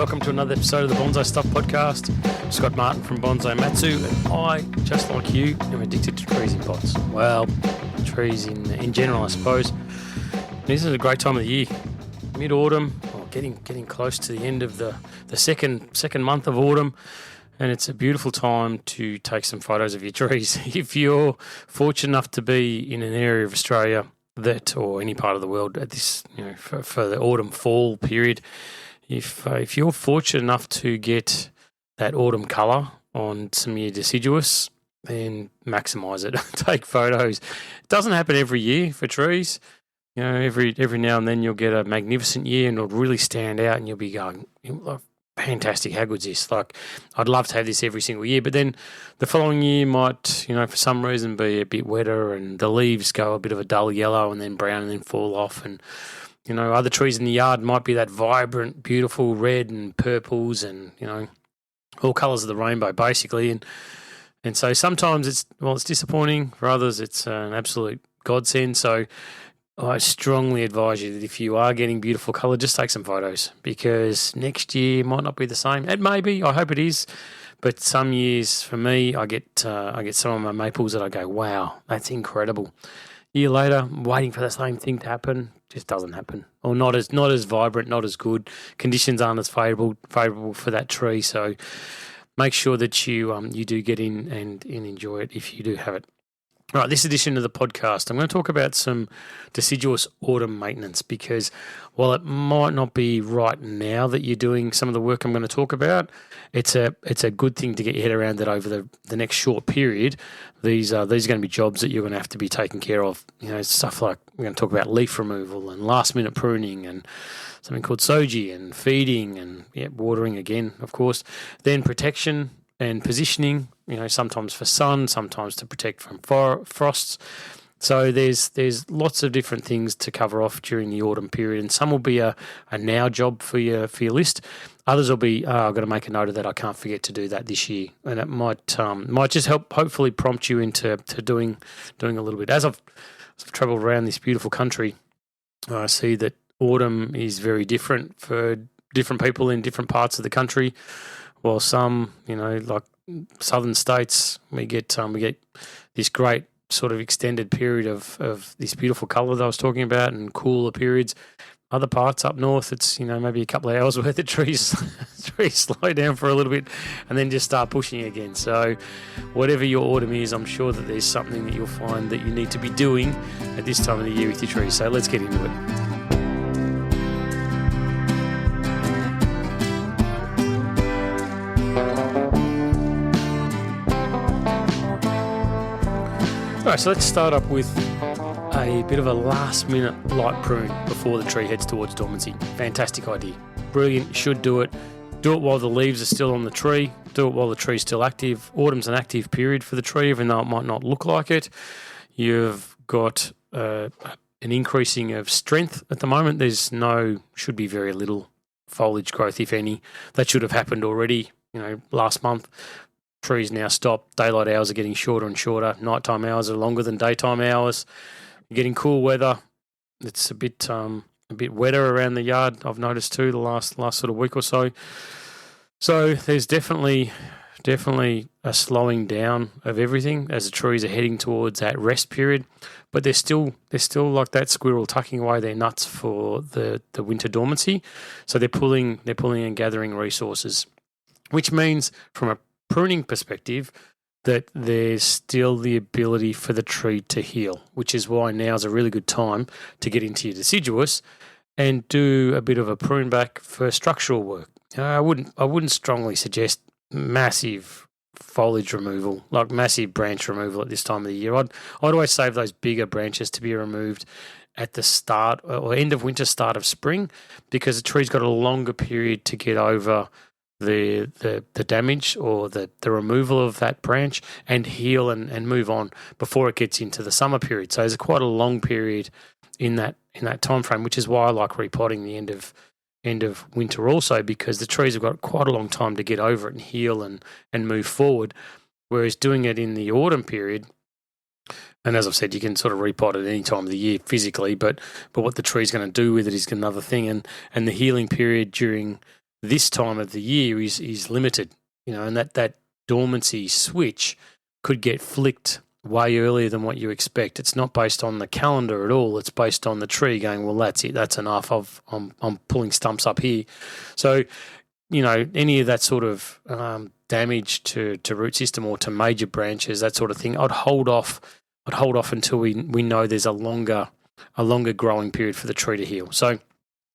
welcome to another episode of the Bonsai Stuff podcast. I'm Scott Martin from Bonsai Matsu, and I, just like you, am addicted to trees in pots. Well, trees in general, I suppose. This is a great time of the year, mid-autumn, or getting close to the end of the second month of autumn, and it's a beautiful time to take some photos of your trees. If you're fortunate enough to be in an area of Australia that, or any part of the world at this, for the autumn-fall period, if you're fortunate enough to get that autumn colour on some of your deciduous, then maximise it. Take photos. It doesn't happen every year for trees. Every now and then you'll get a magnificent year and it'll really stand out, and you'll be going, fantastic, how good's this? Like, I'd love to have this every single year, but then the following year might, for some reason be a bit wetter and the leaves go a bit of a dull yellow and then brown and then fall off, and other trees in the yard might be that vibrant, beautiful red and purples and, all colours of the rainbow basically. And so sometimes it's disappointing. For others, it's an absolute godsend. So I strongly advise you that if you are getting beautiful colour, just take some photos, because next year might not be the same. It may be. I hope it is. But some years, for me, I get some of my maples that I go, wow, that's incredible. A year later, I'm waiting for the same thing to happen. Just doesn't happen, or not as vibrant, not as good. Conditions aren't as favourable for that tree. So make sure that you do get in and enjoy it if you do have it. All right, this edition of the podcast, I'm going to talk about some deciduous autumn maintenance, because while it might not be right now that you're doing some of the work I'm going to talk about, it's a good thing to get your head around that over the next short period. These are going to be jobs that you're going to have to be taking care of. Stuff like we're going to talk about leaf removal and last minute pruning and something called soji and feeding and watering again, of course. Then protection and positioning, sometimes for sun, sometimes to protect from frosts. So there's lots of different things to cover off during the autumn period, and some will be a now job for your list. Others will be, I've got to make a note of that. I can't forget to do that this year, and it might just help, hopefully prompt you into doing a little bit. As I've travelled around this beautiful country, I see that autumn is very different for different people in different parts of the country. While some, like southern states, we get this great sort of extended period of this beautiful colour that I was talking about, and cooler periods. Other parts up north, it's maybe a couple of hours worth of trees slow down for a little bit and then just start pushing again. So whatever your autumn is, I'm sure that there's something that you'll find that you need to be doing at this time of the year with your trees. So let's get into it. All right, so let's start up with a bit of a last-minute light prune before the tree heads towards dormancy. Fantastic idea. Brilliant. You should do it. Do it while the leaves are still on the tree. Do it while the tree's still active. Autumn's an active period for the tree, even though it might not look like it. You've got an increasing of strength at the moment. Should be very little foliage growth, if any. That should have happened already, last month. Trees now stop. Daylight hours are getting shorter and shorter. Nighttime hours are longer than daytime hours. You're getting cool weather. It's a bit wetter around the yard, I've noticed too, the last sort of week or so. So there's definitely a slowing down of everything as the trees are heading towards that rest period. But they're still like that squirrel tucking away their nuts for the winter dormancy. So they're pulling and gathering resources, which means from a pruning perspective that there's still the ability for the tree to heal, which is why now is a really good time to get into your deciduous and do a bit of a prune back for structural work. I wouldn't strongly suggest massive foliage removal, like massive branch removal at this time of the year. I'd always save those bigger branches to be removed at the start or end of winter, start of spring, because the tree's got a longer period to get over the damage or the removal of that branch and heal and move on before it gets into the summer period. So there's quite a long period in that time frame, which is why I like repotting the end of winter also, because the trees have got quite a long time to get over it and heal and move forward. Whereas doing it in the autumn period, and as I've said, you can sort of repot at any time of the year physically, but what the tree's going to do with it is another thing. And the healing period during this time of the year is limited, and that dormancy switch could get flicked way earlier than what you expect. It's not based on the calendar at all. It's based on the tree going, well, that's it. That's enough. I'm pulling stumps up here. So, any of that sort of damage to root system or to major branches, that sort of thing, I'd hold off until we know there's a longer growing period for the tree to heal. So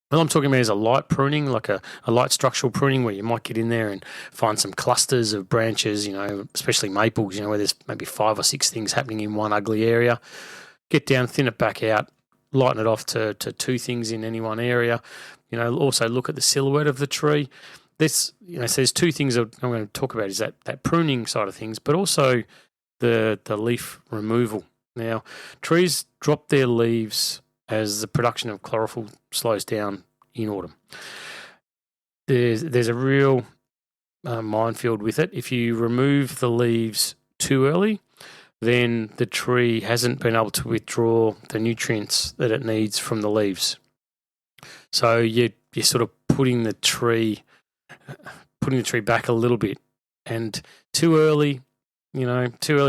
what I'm talking about is a light pruning, like a light structural pruning, where you might get in there and find some clusters of branches, especially maples, where there's maybe 5 or 6 things happening in one ugly area. Get down, thin it back out, lighten it off to 2 things in any one area. Also look at the silhouette of the tree. So there's 2 things I'm going to talk about, is that pruning side of things, but also the leaf removal. Now, trees drop their leaves as the production of chlorophyll slows down in autumn. There's a real minefield with it. If you remove the leaves too early, then the tree hasn't been able to withdraw the nutrients that it needs from the leaves. So you're sort of putting the tree back a little bit, and too early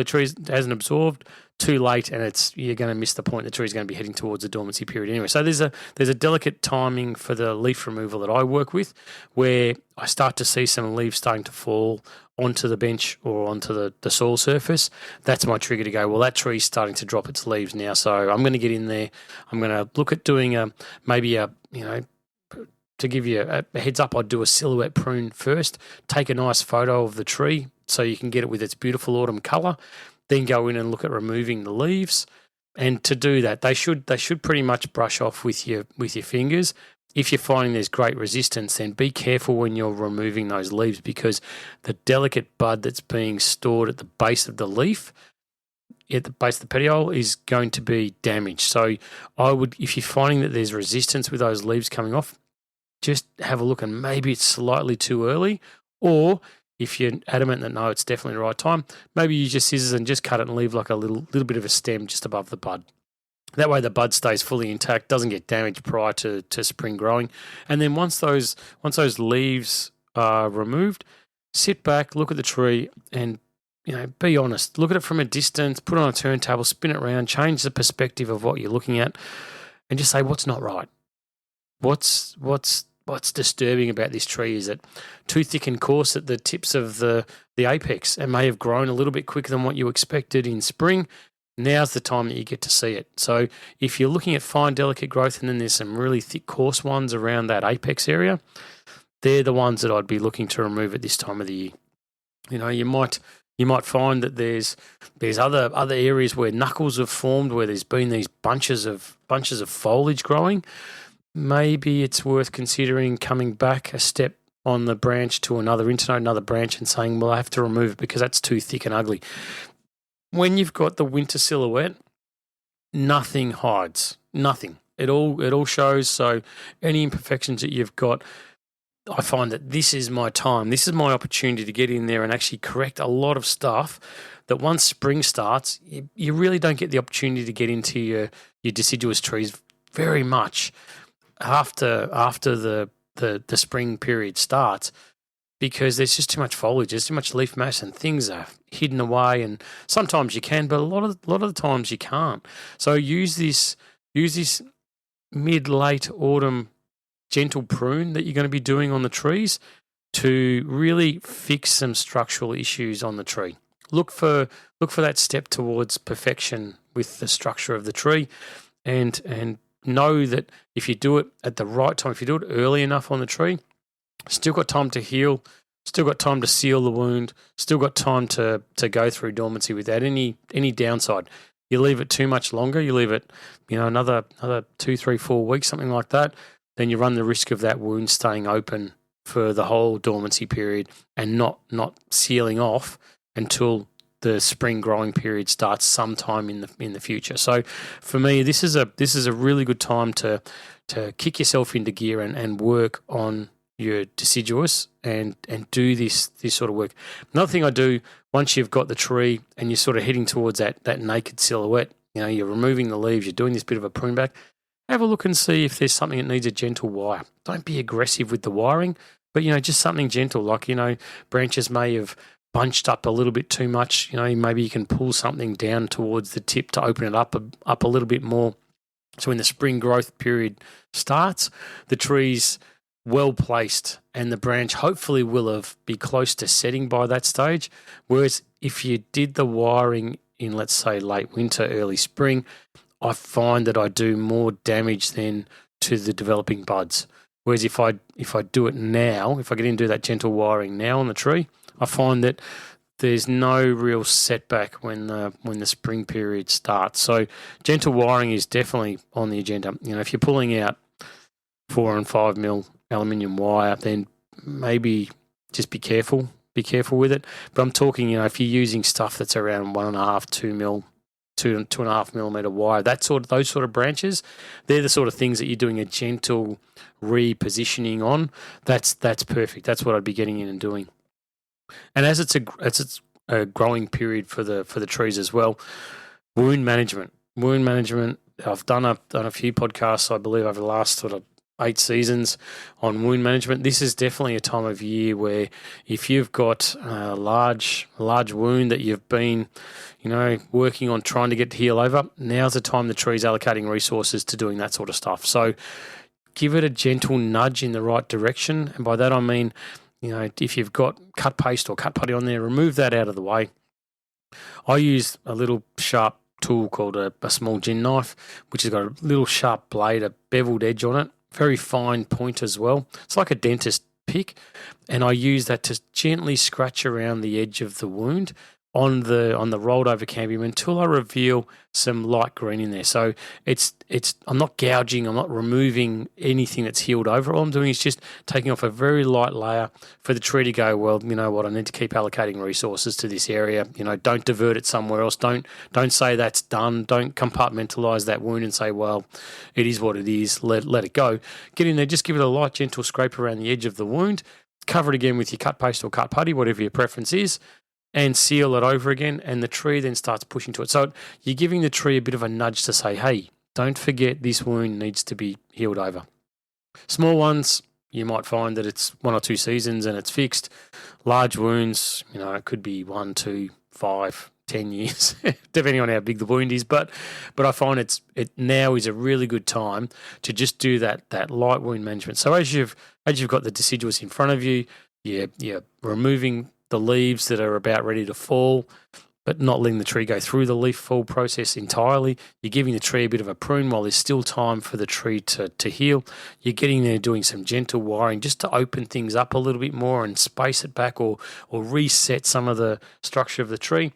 trees hasn't absorbed. Too late, and you're going to miss the point. The tree's going to be heading towards the dormancy period anyway. So there's a delicate timing for the leaf removal that I work with, where I start to see some leaves starting to fall onto the bench or onto the soil surface. That's my trigger to go, well, that tree's starting to drop its leaves now, so I'm going to get in there. I'm going to look at doing to give you a heads up, I'd do a silhouette prune first, take a nice photo of the tree so you can get it with its beautiful autumn colour, then go in and look at removing the leaves. And to do that, they should pretty much brush off with your fingers. If you're finding there's great resistance, then be careful when you're removing those leaves, because the delicate bud that's being stored at the base of the leaf, at the base of the petiole, is going to be damaged. So if you're finding that there's resistance with those leaves coming off, just have a look, and maybe it's slightly too early, or if you're adamant that no, it's definitely the right time, maybe you just scissors and just cut it and leave like a little bit of a stem just above the bud. That way the bud stays fully intact, doesn't get damaged prior to spring growing. And then once those leaves are removed, sit back, look at the tree, and be honest. Look at it from a distance, put it on a turntable, spin it around, change the perspective of what you're looking at, and just say, what's not right? What's disturbing about this tree? Is it too thick and coarse at the tips of the apex and may have grown a little bit quicker than what you expected in spring? Now's the time that you get to see it. So if you're looking at fine, delicate growth, and then there's some really thick, coarse ones around that apex area, they're the ones that I'd be looking to remove at this time of the year. You might find that there's other areas where knuckles have formed, where there's been these bunches of foliage growing. Maybe it's worth considering coming back a step on the branch to another internode, another branch, and saying, well, I have to remove it because that's too thick and ugly. When you've got the winter silhouette, nothing hides. Nothing. It all shows. So any imperfections that you've got, I find that this is my time. This is my opportunity to get in there and actually correct a lot of stuff that once spring starts, you really don't get the opportunity to get into your deciduous trees very much after the spring period starts, because there's just too much foliage, there's too much leaf mass, and things are hidden away. And sometimes you can, but a lot of the times you can't. So use this mid-late autumn gentle prune that you're going to be doing on the trees to really fix some structural issues on the tree. Look for that step towards perfection with the structure of the tree, and know that if you do it at the right time, if you do it early enough on the tree, still got time to heal, still got time to seal the wound, still got time to go through dormancy without any downside. You leave it too much longer, you leave it another 2, 3, 4 weeks, something like that, then you run the risk of that wound staying open for the whole dormancy period and not sealing off until the spring growing period starts sometime in the future. So for me, this is a really good time to kick yourself into gear and work on your deciduous and do this sort of work. Another thing I do, once you've got the tree and you're sort of heading towards that naked silhouette, you're removing the leaves, you're doing this bit of a prune back, have a look and see if there's something that needs a gentle wire. Don't be aggressive with the wiring, But, just something gentle, like, branches may have bunched up a little bit too much. Maybe you can pull something down towards the tip to open it up a little bit more. So when the spring growth period starts, the tree's well placed and the branch hopefully will be close to setting by that stage. Whereas if you did the wiring in, let's say, late winter, early spring, I find that I do more damage then to the developing buds. Whereas if I do it now, if I get into that gentle wiring now on the tree, I find that there's no real setback when the spring period starts. So gentle wiring is definitely on the agenda. If you're pulling out 4 and 5 mil aluminium wire, then maybe just be careful. Be careful with it. But I'm talking, if you're using stuff that's around 1.5, 2 mil, 2.5 millimeter wire, those sort of branches, they're the sort of things that you're doing a gentle repositioning on. That's perfect. That's what I'd be getting in and doing. And as it's a growing period for the trees as well, wound management. I've done a few podcasts, I believe, over the last sort of 8 seasons on wound management. This is definitely a time of year where if you've got a large wound that you've been, working on trying to get to heal over, now's the time the tree's allocating resources to doing that sort of stuff. So give it a gentle nudge in the right direction. And by that I mean, if you've got cut paste or cut putty on there, remove that out of the way. I use a little sharp tool called a small gin knife, which has got a little sharp blade, a beveled edge on it, very fine point as well. It's like a dentist pick, and I use that to gently scratch around the edge of the wound on the rolled over cambium until I reveal some light green in there. So it's I'm not gouging, I'm not removing anything that's healed over. All I'm doing is just taking off a very light layer for the tree to go, well, you know what, I need to keep allocating resources to this area. Don't divert it somewhere else. Don't say that's done. Don't compartmentalize that wound and say, well, it is what it is. Let it go. Get in there, just give it a light, gentle scrape around the edge of the wound. Cover it again with your cut paste or cut putty, whatever your preference is, and seal it over again, and the tree then starts pushing to it. So you're giving the tree a bit of a nudge to say, hey, don't forget this wound needs to be healed over. Small ones, you might find that it's 1 or 2 seasons and it's fixed. Large wounds, it could be 1, 2, 5, 10 years, depending on how big the wound is. But I find it now is a really good time to just do that light wound management. So as you've got the deciduous in front of you, you're removing the leaves that are about ready to fall, but not letting the tree go through the leaf fall process entirely. You're giving the tree a bit of a prune while there's still time for the tree to heal. You're getting there doing some gentle wiring just to open things up a little bit more and space it back or reset some of the structure of the tree.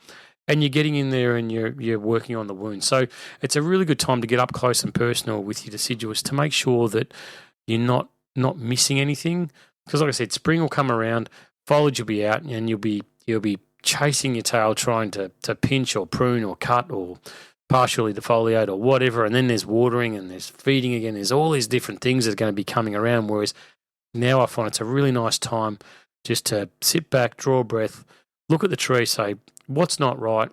And you're getting in there and you're working on the wound. So it's a really good time to get up close and personal with your deciduous to make sure that you're not missing anything. Because like I said, spring will come around, foliage will be out, and you'll be chasing your tail trying to pinch or prune or cut or partially defoliate or whatever. And then there's watering and there's feeding again. There's all these different things that are going to be coming around. Whereas now I find it's a really nice time just to sit back, draw a breath, look at the tree, say, what's not right?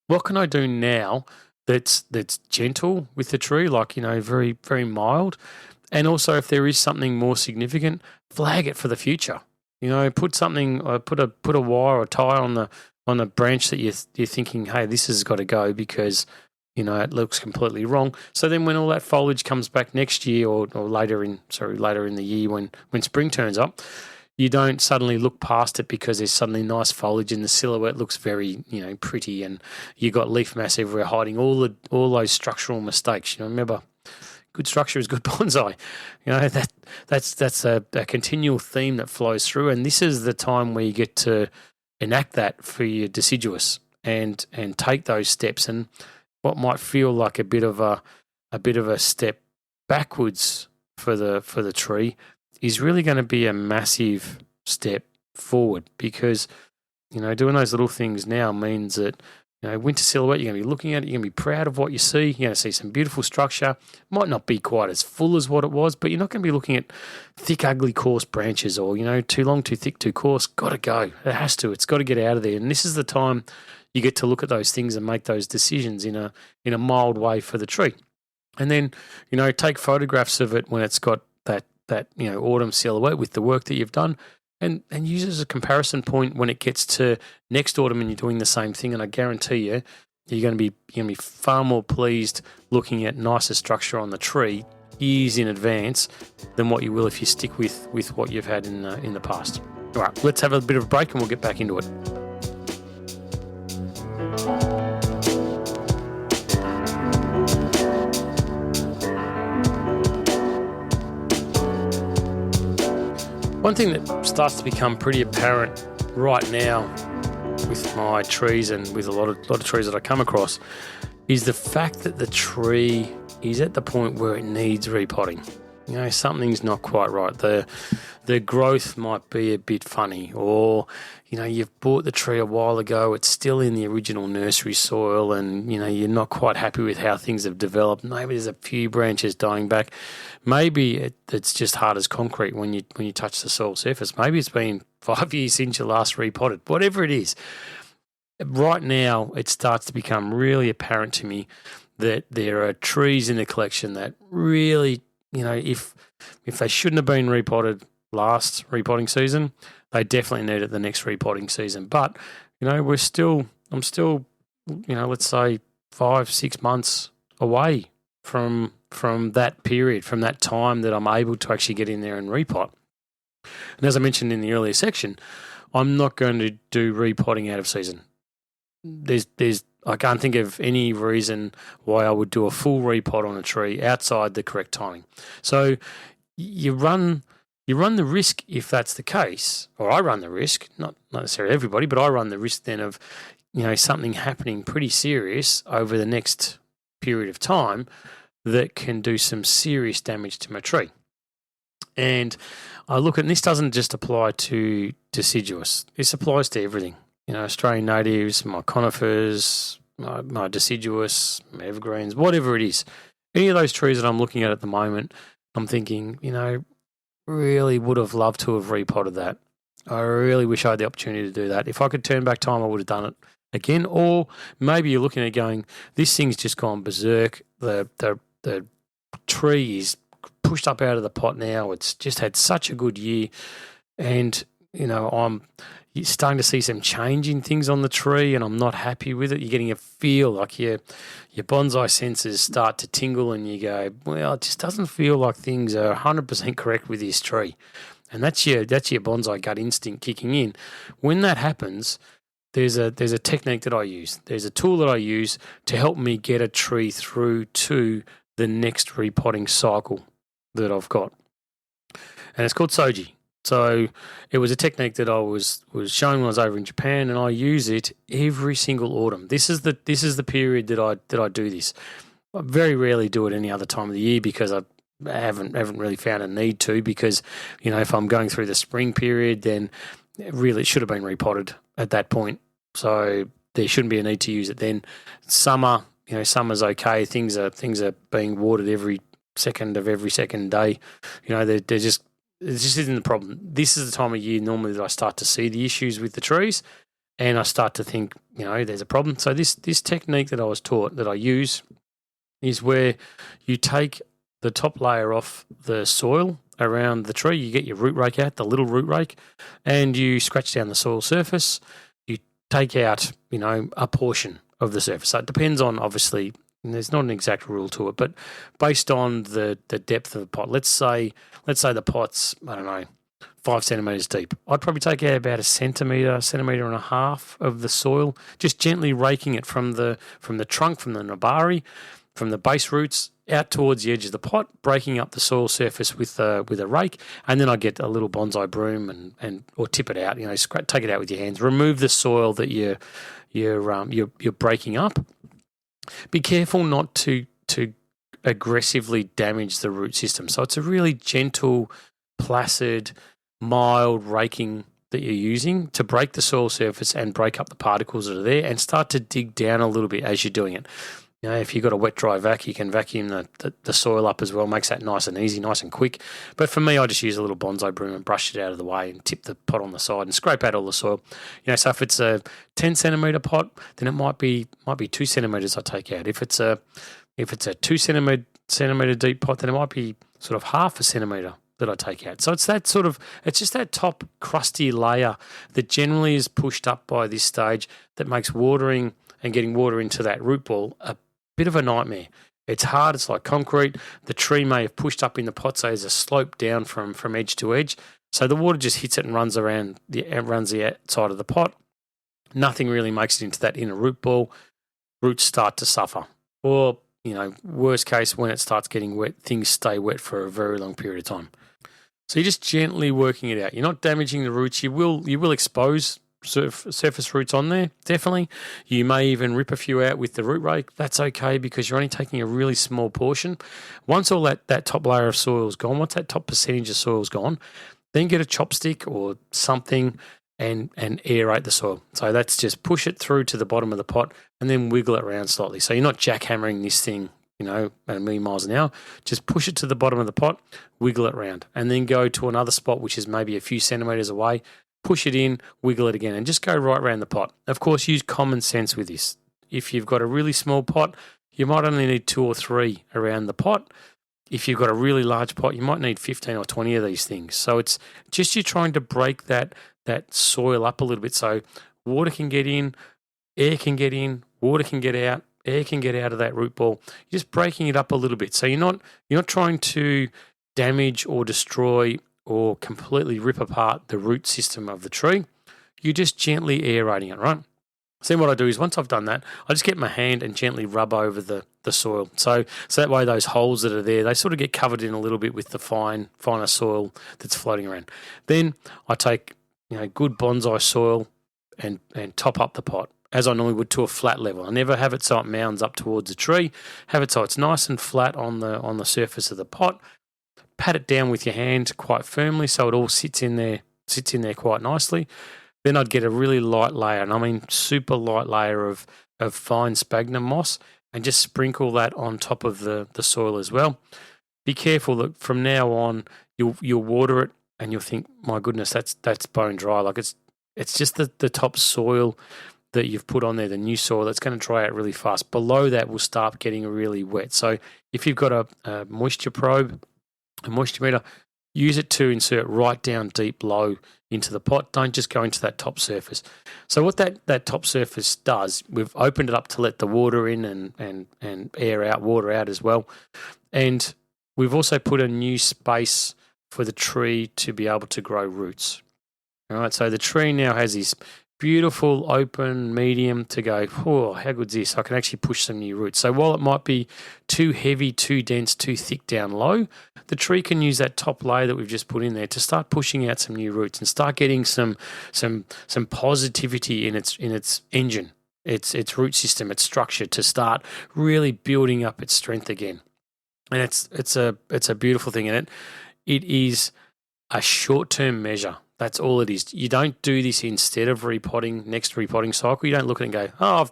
What can I do now that's gentle with the tree, like, very, very mild? And also, if there is something more significant, flag it for the future. Put something, put a wire or tie on the branch that you're thinking, hey, this has got to go because it looks completely wrong. So then, when all that foliage comes back next year or later in the year when spring turns up, you don't suddenly look past it because there's suddenly nice foliage and the silhouette looks very pretty, and you got leaf mass everywhere hiding all those structural mistakes. Remember, good structure is good bonsai. That's a continual theme that flows through, and this is the time where you get to enact that for your deciduous and take those steps. And what might feel like a bit of a step backwards for the tree is really going to be a massive step forward, because doing those little things now means that winter silhouette, you're going to be looking at it, you're going to be proud of what you see, you're going to see some beautiful structure. Might not be quite as full as what it was, but you're not going to be looking at thick, ugly, coarse branches or, too long, too thick, too coarse. Got to go. It has to. It's got to get out of there. And this is the time you get to look at those things and make those decisions in a mild way for the tree. And then, take photographs of it when it's got autumn silhouette with the work that you've done, and use it as a comparison point when it gets to next autumn and you're doing the same thing. And I guarantee you're going to be far more pleased looking at nicer structure on the tree years in advance than what you will if you stick with what you've had in the past. All right, let's have a bit of a break and we'll get back into it. One thing that starts to become pretty apparent right now with my trees and with a lot of trees that I come across is the fact that the tree is at the point where it needs repotting. Something's not quite right. The growth might be a bit funny, or you've bought the tree a while ago, it's still in the original nursery soil, and you're not quite happy with how things have developed. Maybe there's a few branches dying back. Maybe it's just hard as concrete when you touch the soil surface. Maybe it's been 5 years since you last repotted. Whatever it is, right now it starts to become really apparent to me that there are trees in the collection that really, if they shouldn't have been repotted last repotting season, they definitely need it the next repotting season. But, I'm still, let's say 5-6 months away from that period, from that time that I'm able to actually get in there and repot. And as I mentioned in the earlier section, I'm not going to do repotting out of season. I can't think of any reason why I would do a full repot on a tree outside the correct timing. So you run the risk if that's the case, or I run the risk, not necessarily everybody, but I run the risk then of something happening pretty serious over the next period of time that can do some serious damage to my tree. And I look at, and this doesn't just apply to deciduous. This applies to everything. Australian natives, my conifers, my deciduous, my evergreens, whatever it is. Any of those trees that I'm looking at the moment, I'm thinking, really would have loved to have repotted that. I really wish I had the opportunity to do that. If I could turn back time, I would have done it again. Or maybe you're looking at going, this thing's just gone berserk. The tree is pushed up out of the pot now. It's just had such a good year. And, I'm starting to see some change in things on the tree and I'm not happy with it. You're getting a feel like your bonsai senses start to tingle and you go, well, it just doesn't feel like things are 100% correct with this tree. And that's your bonsai gut instinct kicking in. When that happens, there's a technique that I use. There's a tool that I use to help me get a tree through to the next repotting cycle that I've got. And it's called Soji. So it was a technique that I was shown when I was over in Japan, and I use it every single autumn. This is the period that I do this. I very rarely do it any other time of the year because I haven't really found a need to, because if I'm going through the spring period, then really it should have been repotted at that point. So there shouldn't be a need to use it then. Summer, summer's okay. Things are being watered every second of every second day. It just isn't the problem. This is the time of year normally that I start to see the issues with the trees, and I start to think, there's a problem. So this technique that I was taught that I use is where you take the top layer off the soil around the tree. You get your root rake out, the little root rake, and you scratch down the soil surface. You take out, a portion of the surface. So it depends on, obviously, and there's not an exact rule to it, but based on the depth of the pot. Let's say the pot's, 5 centimetres deep. I'd probably take out about a centimetre and a half of the soil, just gently raking it from the trunk, from the nabari, from the base roots out towards the edge of the pot, breaking up the soil surface with a rake, and then I get a little bonsai broom or tip it out. Take it out with your hands. Remove the soil that you're breaking up. Be careful not to aggressively damage the root system. So it's a really gentle, placid, mild raking that you're using to break the soil surface and break up the particles that are there, and start to dig down a little bit as you're doing it. If you've got a wet dry vac, you can vacuum the soil up as well. Makes that nice and easy, nice and quick. But for me, I just use a little bonsai broom and brush it out of the way and tip the pot on the side and scrape out all the soil. So if it's a 10 centimetre pot, then it might be 2 centimetres I take out. If it's a 2 centimetre deep pot, then it might be sort of half a centimetre that I take out. So it's just that top crusty layer that generally is pushed up by this stage that makes watering and getting water into that root ball a bit of a nightmare. It's hard. It's like concrete. The tree may have pushed up in the pot, so there's a slope down from edge to edge. So the water just hits it and runs the outside of the pot. Nothing really makes it into that inner root ball. Roots start to suffer. Or, worst case, when it starts getting wet, things stay wet for a very long period of time. So you're just gently working it out. You're not damaging the roots. You will expose surface roots on there, definitely. You may even rip a few out with the root rake. That's okay because you're only taking a really small portion. Once all that top layer of soil is gone, once that top percentage of soil is gone, then get a chopstick or something and aerate the soil. So that's just push it through to the bottom of the pot and then wiggle it around slightly. So you're not jackhammering this thing, at 1,000,000 miles an hour. Just push it to the bottom of the pot, wiggle it around, and then go to another spot which is maybe a few centimetres away, push it in, wiggle it again, and just go right around the pot. Of course, use common sense with this. If you've got a really small pot, you might only need 2 or 3 around the pot. If you've got a really large pot, you might need 15 or 20 of these things. So it's just you're trying to break that soil up a little bit so water can get in, air can get in, water can get out, air can get out of that root ball. You're just breaking it up a little bit. So you're not trying to damage or destroy or completely rip apart the root system of the tree. You're just gently aerating it, right? So then what I do is once I've done that, I just get my hand and gently rub over the soil. So that way those holes that are there, they sort of get covered in a little bit with the finer soil that's floating around. Then I take good bonsai soil and top up the pot as I normally would to a flat level. I never have it so it mounds up towards the tree. Have it so it's nice and flat on the surface of the pot. Pat it down with your hand quite firmly so it all sits in there quite nicely. Then I'd get a really light layer, and I mean super light layer of fine sphagnum moss, and just sprinkle that on top of the soil as well. Be careful that from now on you'll water it and you'll think, my goodness, that's bone dry. Like it's just the top soil that you've put on there, the new soil, that's going to dry out really fast. Below that will start getting really wet. So if you've got a moisture probe, a moisture meter, use it to insert right down deep low into the pot. Don't just go into that top surface. So what that top surface does, we've opened it up to let the water in and air out, water out as well. And we've also put a new space for the tree to be able to grow roots. All right, so the tree now has this beautiful open medium to go, oh, how good's this? I can actually push some new roots. So while it might be too heavy, too dense, too thick down low, the tree can use that top layer that we've just put in there to start pushing out some new roots and start getting some positivity in its engine, its root system, its structure, to start really building up its strength again. And it's a beautiful thing, and it is a short-term measure. That's all it is. You don't do this instead of repotting, next repotting cycle. You don't look at it and go, oh,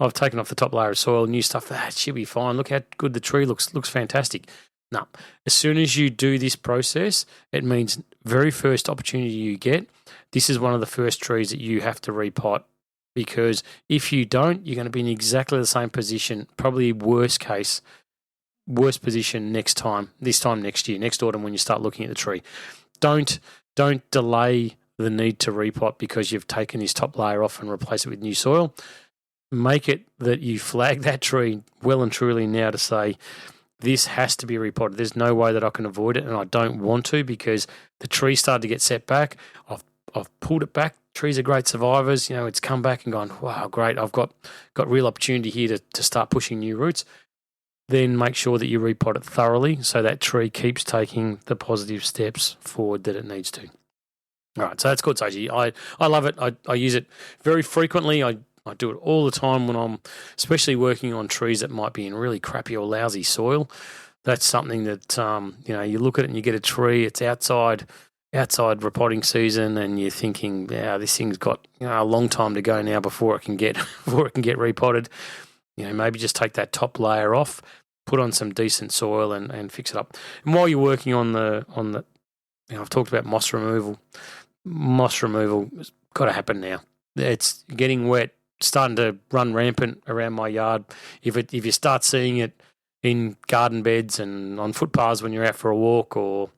I've taken off the top layer of soil, new stuff, that should be fine. Look how good the tree looks fantastic. No. As soon as you do this process, it means very first opportunity you get, this is one of the first trees that you have to repot, because if you don't, you're going to be in exactly the same position, probably worst position this time next year, next autumn, when you start looking at the tree. Don't delay the need to repot because you've taken this top layer off and replace it with new soil. Make it that you flag that tree well and truly now to say, this has to be repotted. There's no way that I can avoid it, and I don't want to, because the tree started to get set back. I've pulled it back. Trees are great survivors. It's come back and gone, wow, great. I've got real opportunity here to start pushing new roots. Then make sure that you repot it thoroughly so that tree keeps taking the positive steps forward that it needs to. All right, so that's called Seiji. I love it. I use it very frequently. I do it all the time when I'm especially working on trees that might be in really crappy or lousy soil. That's something that, you look at it and you get a tree, it's outside repotting season, and you're thinking, yeah, this thing's got a long time to go now before it can get repotted. Maybe just take that top layer off, put on some decent soil and fix it up. And while you're working on the I've talked about moss removal. Moss removal has got to happen now. It's getting wet, starting to run rampant around my yard. If you start seeing it in garden beds and on footpaths when you're out for a walk, or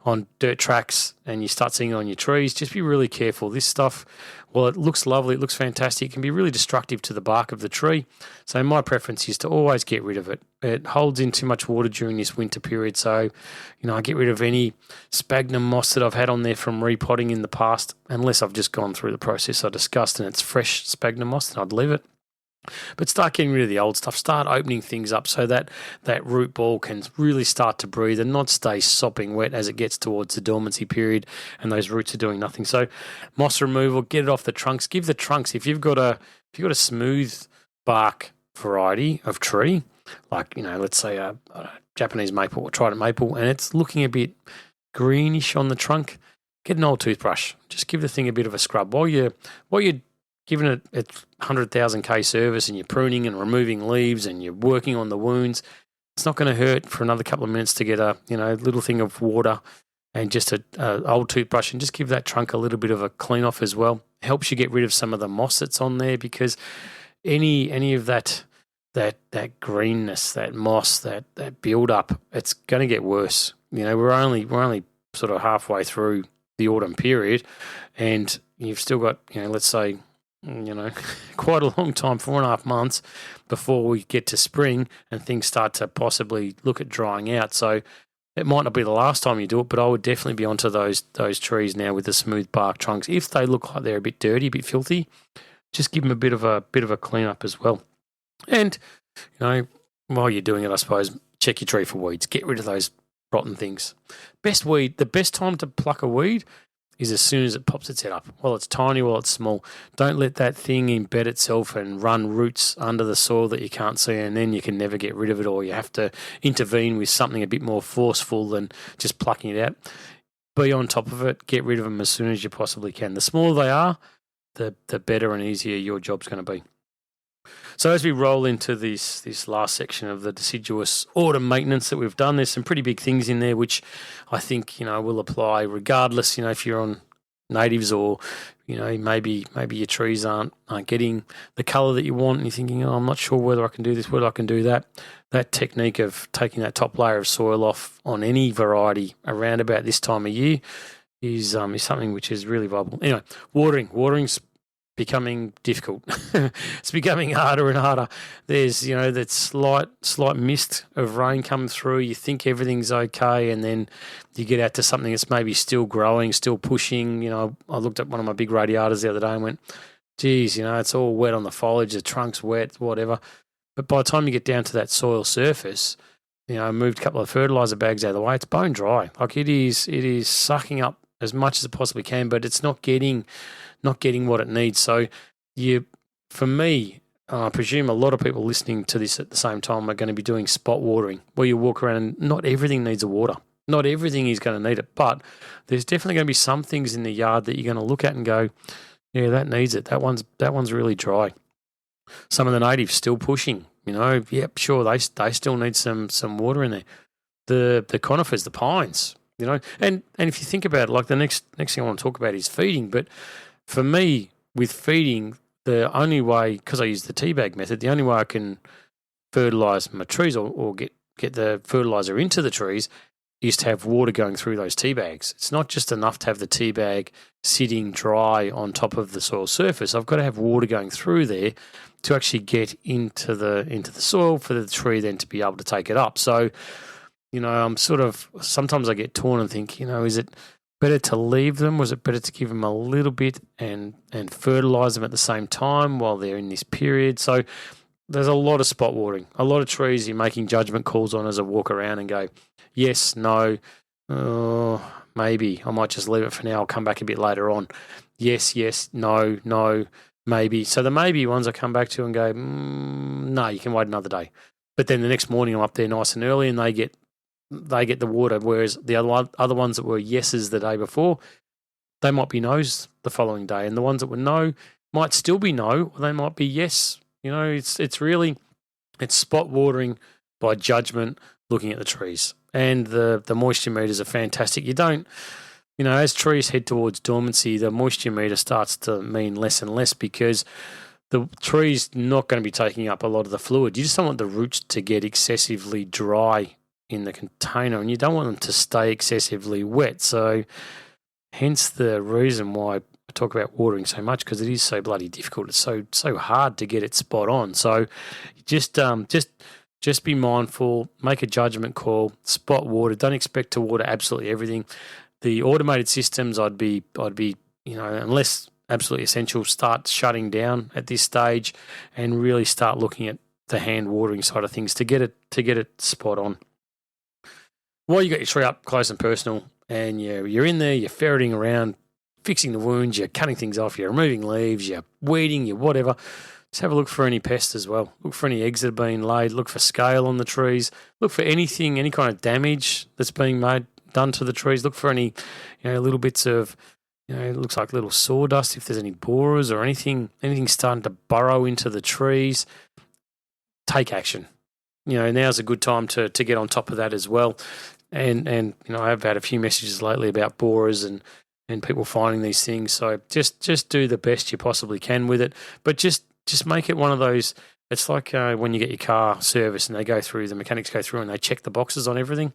on dirt tracks and you start seeing it on your trees, just be really careful. This stuff, while it looks lovely, it looks fantastic, it can be really destructive to the bark of the tree. So my preference is to always get rid of it. It holds in too much water during this winter period. So, I get rid of any sphagnum moss that I've had on there from repotting in the past, unless I've just gone through the process I discussed and it's fresh sphagnum moss, then I'd leave it. But start getting rid of the old stuff. Start opening things up so that that root ball can really start to breathe and not stay sopping wet as it gets towards the dormancy period and those roots are doing nothing. So moss removal, get it off the trunks. Give the trunks, if you've got a smooth bark variety of tree, like, let's say a Japanese maple or trident maple, and it's looking a bit greenish on the trunk, get an old toothbrush. Just give the thing a bit of a scrub while you're giving it its 100,000 K service and you're pruning and removing leaves and you're working on the wounds. It's not going to hurt for another couple of minutes to get a little thing of water and just a old toothbrush and just give that trunk a little bit of a clean off as well. It helps you get rid of some of the moss that's on there, because any of that greenness, that moss, that build up, it's going to get worse. We're only sort of halfway through the autumn period, and you've still got let's say quite a long time, 4.5 months before we get to spring and things start to possibly look at drying out. So it might not be the last time you do it, but I would definitely be onto those trees now with the smooth bark trunks. If they look like they're a bit dirty, a bit filthy, just give them a bit of a clean up as well. And while you're doing it, I suppose, check your tree for weeds. Get rid of those rotten things. The best time to pluck a weed is as soon as it pops its head up. While it's tiny, while it's small. Don't let that thing embed itself and run roots under the soil that you can't see, and then you can never get rid of it, or you have to intervene with something a bit more forceful than just plucking it out. Be on top of it. Get rid of them as soon as you possibly can. The smaller they are, the better and easier your job's going to be. So as we roll into this last section of the deciduous autumn maintenance that we've done, there's some pretty big things in there which I think will apply regardless. If you're on natives, or maybe your trees aren't getting the colour that you want, and you're thinking, I'm not sure whether I can do this, whether I can do that. That technique of taking that top layer of soil off on any variety around about this time of year is something which is really viable. Anyway, watering's becoming difficult. It's becoming harder and harder. There's that slight mist of rain coming through. You think everything's okay, and then you get out to something that's maybe still growing, still pushing. I looked at one of my big radiators the other day and went, geez, it's all wet on the foliage, the trunk's wet, whatever. But by the time you get down to that soil surface, I moved a couple of fertilizer bags out of the way, it's bone dry. Like it is sucking up as much as it possibly can, but it's not getting what it needs. So for me, I presume a lot of people listening to this at the same time are going to be doing spot watering, where you walk around and not everything needs a water. Not everything is going to need it, but there's definitely going to be some things in the yard that you're going to look at and go, yeah, that needs it. That one's really dry. Some of the natives still pushing, yep, sure, they still need some water in there. The conifers, the pines, and if you think about it, like the next thing I want to talk about is feeding. But for me, with feeding, the only way, because I use the tea bag method, the only way I can fertilise my trees or get the fertiliser into the trees is to have water going through those tea bags. It's not just enough to have the tea bag sitting dry on top of the soil surface. I've got to have water going through there to actually get into the soil for the tree then to be able to take it up. So, I'm sometimes I get torn and think, is it better to leave them? Was it better to give them a little bit and fertilise them at the same time while they're in this period? So there's a lot of spot watering. A lot of trees you're making judgment calls on as I walk around and go, yes, no, maybe. I might just leave it for now. I'll come back a bit later on. Yes, no, maybe. So the maybe ones I come back to and go, no, you can wait another day. But then the next morning I'm up there nice and early and they get the water, whereas the other ones that were yeses the day before, they might be no's the following day, and the ones that were no might still be no, or they might be yes. It's spot watering by judgment, looking at the trees, and the moisture meters are fantastic. You don't, as trees head towards dormancy, the moisture meter starts to mean less and less because the tree's not going to be taking up a lot of the fluid. You just don't want the roots to get excessively dry in the container, and you don't want them to stay excessively wet. So hence the reason why I talk about watering so much, because it is so bloody difficult. It's so hard to get it spot on. So just be mindful, make a judgment call, spot water. Don't expect to water absolutely everything. The automated systems, I'd be unless absolutely essential, start shutting down at this stage and really start looking at the hand watering side of things to get it spot on. While you got your tree up close and personal, and you're in there, you're ferreting around, fixing the wounds, you're cutting things off, you're removing leaves, you're weeding, you're whatever. Just have a look for any pests as well. Look for any eggs that have been laid. Look for scale on the trees. Look for anything, any kind of damage that's being done to the trees. Look for any, little bits of, it looks like little sawdust, if there's any borers or anything starting to burrow into the trees. Take action. Now's a good time to get on top of that as well. And I've had a few messages lately about borers and people finding these things. So just do the best you possibly can with it. But just make it one of those. It's like when you get your car serviced and the mechanics go through and they check the boxes on everything.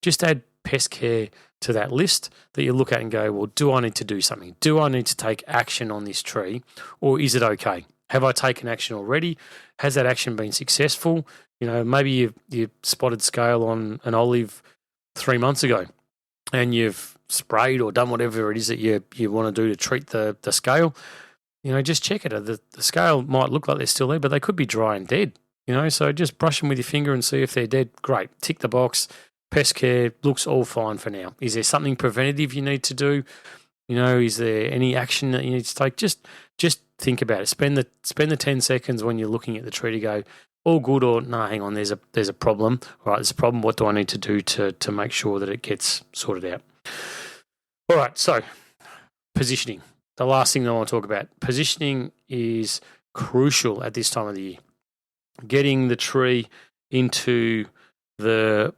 Just add pest care to that list that you look at and go, well, do I need to do something? Do I need to take action on this tree, or is it okay? Have I taken action already? Has that action been successful? Maybe you spotted scale on an olive 3 months ago and you've sprayed or done whatever it is that you want to do to treat the scale. Just check it. The scale might look like they're still there, but they could be dry and dead. So just brush them with your finger and see if they're dead. Great. Tick the box. Pest care looks all fine for now. Is there something preventative you need to do? Is there any action that you need to take? Just think about it. Spend the 10 seconds when you're looking at the tree to go, all good, or no, hang on, there's a problem. All right, there's a problem. What do I need to do to make sure that it gets sorted out? All right, so positioning. The last thing that I want to talk about. Positioning is crucial at this time of the year. Getting the tree into the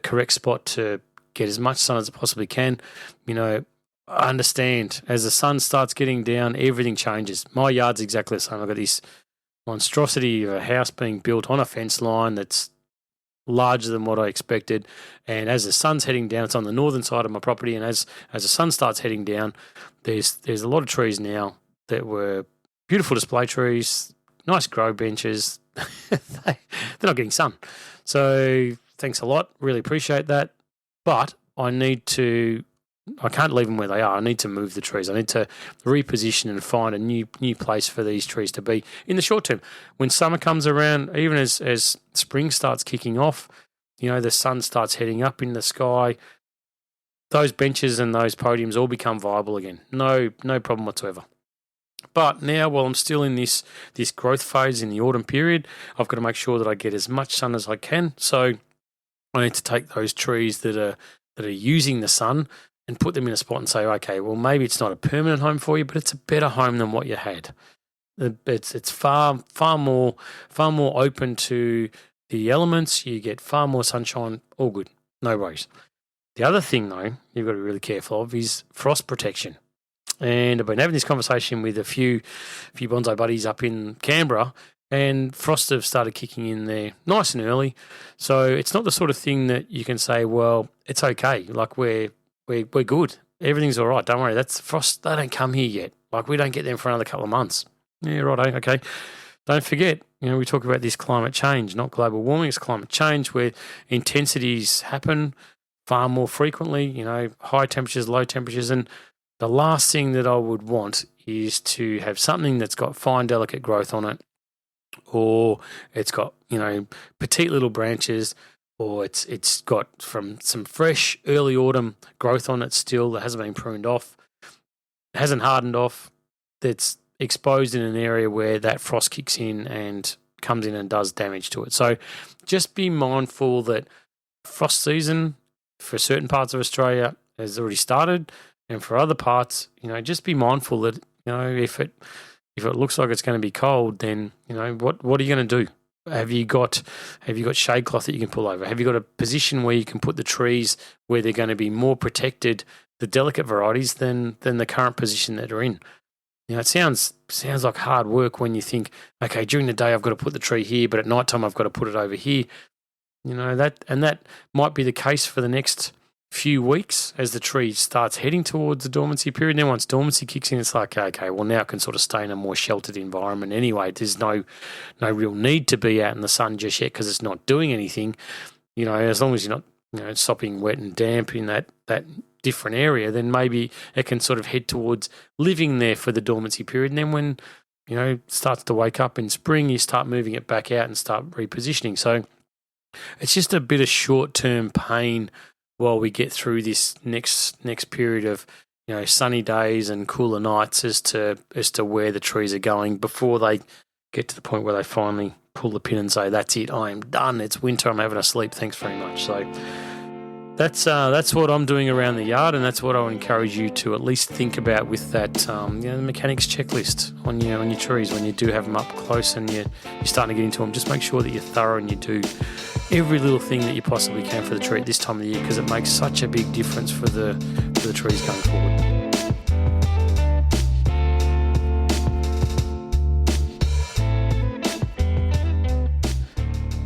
correct spot to get as much sun as it possibly can. I understand as the sun starts getting down, everything changes. My yard's exactly the same. I've got this monstrosity of a house being built on a fence line that's larger than what I expected. And as the sun's heading down, it's on the northern side of my property. And as the sun starts heading down, there's a lot of trees now that were beautiful display trees, nice grow benches. They're not getting sun. So thanks a lot. Really appreciate that. But I can't leave them where they are. I need to move the trees. I need to reposition and find a new place for these trees to be in the short term. When summer comes around, even as spring starts kicking off, the sun starts heading up in the sky, those benches and those podiums all become viable again. No problem whatsoever. But now, while I'm still in this growth phase in the autumn period, I've got to make sure that I get as much sun as I can. So I need to take those trees that are using the sun and put them in a spot and say, okay, well, maybe it's not a permanent home for you, but it's a better home than what you had. It's far more open to the elements. You get far more sunshine. All good, no worries. The other thing, though, you've got to be really careful of is frost protection. And I've been having this conversation with a few bonsai buddies up in Canberra, and frosts have started kicking in there nice and early. So it's not the sort of thing that you can say, well, it's okay. Like we're good. Everything's all right. Don't worry. That's frost. They don't come here yet. Like we don't get them for another couple of months. Yeah, right. Okay. Don't forget, we talk about this climate change, not global warming. It's climate change where intensities happen far more frequently, high temperatures, low temperatures. And the last thing that I would want is to have something that's got fine, delicate growth on it, or it's got, petite little branches, or it's got from some fresh early autumn growth on it still that hasn't been pruned off, hasn't hardened off, that's exposed in an area where that frost kicks in and comes in and does damage to it. So just be mindful that frost season for certain parts of Australia has already started, and for other parts, just be mindful that, if it looks like it's going to be cold, then, what are you going to do? Have you got shade cloth that you can pull over? Have you got a position where you can put the trees where they're going to be more protected, the delicate varieties, than the current position that they're in? it sounds like hard work when you think, okay, during the day I've got to put the tree here, but at night time I've got to put it over here. That might be the case for the next few weeks as the tree starts heading towards the dormancy period. Then once dormancy kicks in, it's like, okay, well now I can sort of stay in a more sheltered environment anyway. There's no real need to be out in the sun just yet because it's not doing anything. As long as you're not stopping wet and damp in that different area, then maybe it can sort of head towards living there for the dormancy period. And then when it starts to wake up in spring, you start moving it back out and start repositioning. So it's just a bit of short-term pain while we get through this next period of sunny days and cooler nights as to where the trees are going before they get to the point where they finally pull the pin and say, that's it, I am done, it's winter, I'm having a sleep, thanks very much. So that's what I'm doing around the yard, and that's what I would encourage you to at least think about with that the mechanics checklist on your trees when you do have them up close and you're starting to get into them. Just make sure that you're thorough and you do every little thing that you possibly can for the tree at this time of the year, because it makes such a big difference for the trees going forward.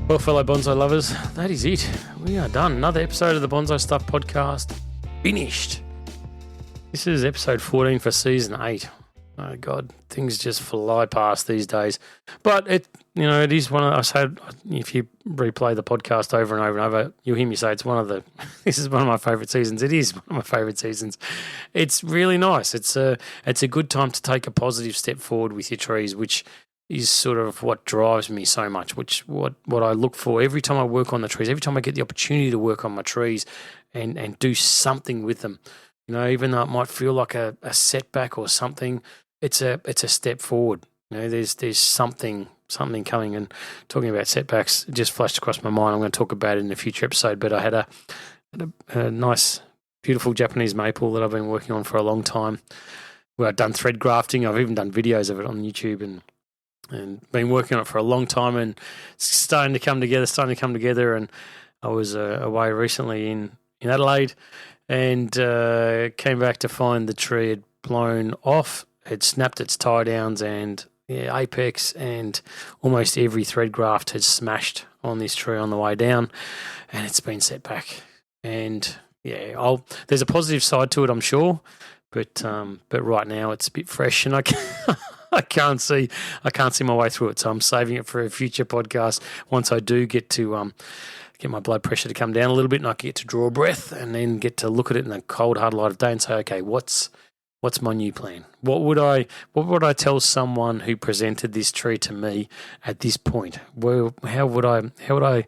Well, fellow bonsai lovers, that is it. We are done. Another episode of the Bonsai Stuff podcast finished. This is episode 14 for season 8. Oh God, things just fly past these days. But it is one of, I said, if you replay the podcast over and over and over, you'll hear me say this is one of my favourite seasons. It is one of my favourite seasons. It's really nice. It's a good time to take a positive step forward with your trees, which is sort of what drives me so much, what I look for every time I work on the trees, every time I get the opportunity to work on my trees and do something with them. Even though it might feel like a setback or something, it's a step forward. There's something coming. And talking about setbacks, it just flashed across my mind. I'm going to talk about it in a future episode, but I had a nice, beautiful Japanese maple that I've been working on for a long time, where I've done thread grafting. I've even done videos of it on YouTube and been working on it for a long time, and it's starting to come together. And I was away recently in Adelaide and came back to find the tree had blown off, had snapped its tie downs and apex, and almost every thread graft had smashed on this tree on the way down, and it's been set back. And there's a positive side to it, I'm sure, but right now it's a bit fresh, and I can't see my way through it, so I'm saving it for a future podcast once I do get to get my blood pressure to come down a little bit and I can get to draw a breath and then get to look at it in the cold, hard light of day and say, okay, what's my new plan? What would I tell someone who presented this tree to me at this point? How would I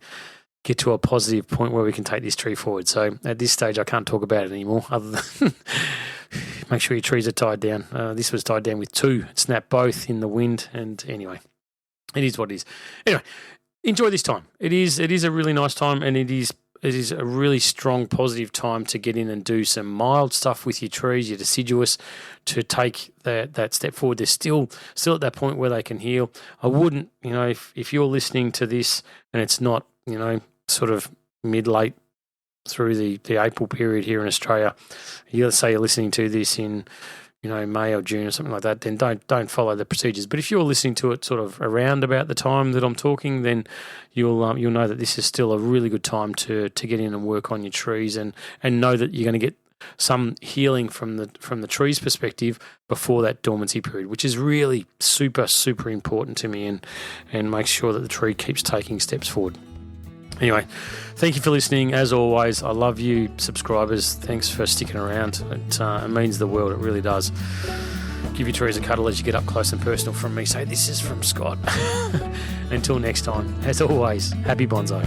get to a positive point where we can take this tree forward? So at this stage, I can't talk about it anymore other than make sure your trees are tied down. This was tied down with 2. It snapped both in the wind, and anyway, it is what it is. Anyway, enjoy this time. It is a really nice time, and it is a really strong, positive time to get in and do some mild stuff with your trees, your deciduous, to take that step forward. They're still at that point where they can heal. I wouldn't, if you're listening to this and it's not, sort of mid-late through the April period here in Australia, let's say you're listening to this in May or June or something like that, then don't follow the procedures. But if you're listening to it sort of around about the time that I'm talking, then you'll know that this is still a really good time to get in and work on your trees and know that you're going to get some healing from the tree's perspective before that dormancy period, which is really super, super important to me, and make sure that the tree keeps taking steps forward. Anyway, thank you for listening. As always, I love you, subscribers. Thanks for sticking around. It means the world. It really does. Give your trees a cuddle as you get up close and personal from me. Say, this is from Scott. Until next time, as always, happy bonsai.